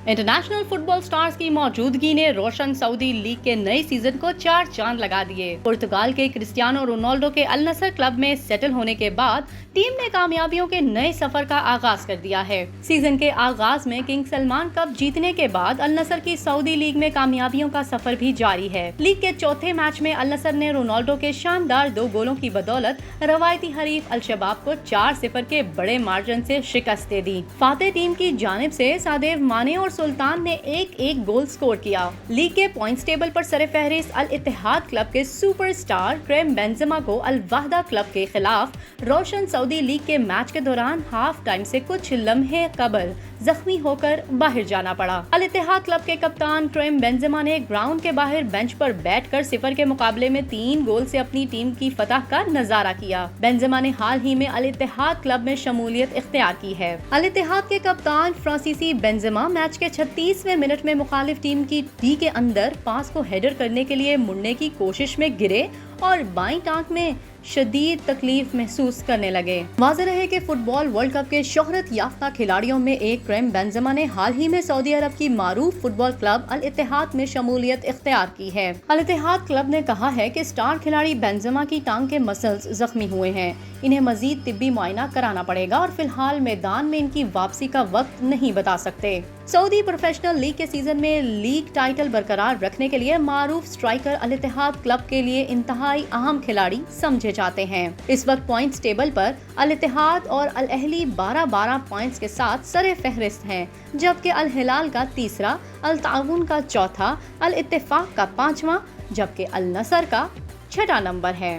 International football stars की मौजूदगी ने रोशन सऊदी लीग के नए सीजन को 4 चांद लगा दिए। पुर्तगाल के क्रिस्टियानो रोनाल्डो के अल नसर क्लब में सेटल होने के बाद टीम ने कामयाबियों के नए सफर का आगाज कर दिया है। सीजन के आगाज में किंग सलमान कप जीतने के बाद अल नसर की सऊदी लीग में कामयाबियों का सफर भी जारी है। लीग के चौथे मैच में अल नसर ने रोनाल्डो के शानदार 2 गोलों की बदौलत रवायती हरीफ अल शबाब को 4-0 के बड़े मार्जिन से शिकस्त दे दी। फातेह टीम की जानिब से सादेव माने और सुल्तान ने एक गोल स्कोर किया। लीग के पॉइंट्स टेबल पर सरफहरिस्त अल इत्तेहाद क्लब के सुपरस्टार करीम बेंजेमा को अल वहदा क्लब के खिलाफ रोशन सऊदी लीग के मैच के दौरान हाफ टाइम से कुछ लम्हे कबल जख्मी होकर बाहर जाना पड़ा। अल इत्तेहाद क्लब के कप्तान करीम बेंजेमा ने ग्राउंड के बाहर बेंच पर बैठकर 0 के मुकाबले में 3 गोल से अपनी टीम की फतह का नजारा किया। बेंजेमा ने हाल ही में अल इत्तेहाद क्लब में शमूलियत इख्तियार की है। अल इत्तेहाद के कप्तान फ्रांसीसी बेंजेमा मैच के 36वें मिनट में मुखालिफ टीम की डी के अंदर पास को हेडर करने के लिए मुड़ने की कोशिश में गिरे और बाईं टांग में शदीद तकलीफ महसूस करने लगे। वाज़ेह रहे कि फुटबॉल वर्ल्ड कप के शोहरत याफ्ता खिलाड़ियों में एक करीम बेंजेमा ने हाल ही में सऊदी अरब की मारूफ फुटबॉल क्लब अल इत्तेहाद में शमूलियत इख्तियार की है। अल इत्तेहाद क्लब ने कहा है कि स्टार खिलाड़ी बेंजेमा की टांग के मसल्स जख्मी हुए हैं, इन्हें मजीद तिब्बी मुआयना कराना पड़ेगा और फिलहाल मैदान में इनकी वापसी का वक्त नहीं बता सकते। सऊदी प्रोफेशनल लीग के सीजन में लीग टाइटल बरकरार रखने के लिए मारूफ स्ट्राइकर अल इत्तेहाद क्लब के लिए इंतहाई अहम खिलाड़ी समझे जाते हैं। इस वक्त पॉइंट्स टेबल पर अल इत्तेहाद और अल अहली 12-12 पॉइंट्स के साथ सरे फहरिस्त हैं, जबकि अल हिलाल का तीसरा, अल ताउन का चौथा, अल इत्तेफाक का 5वां, जबकि अल नसर का 6वां नंबर है।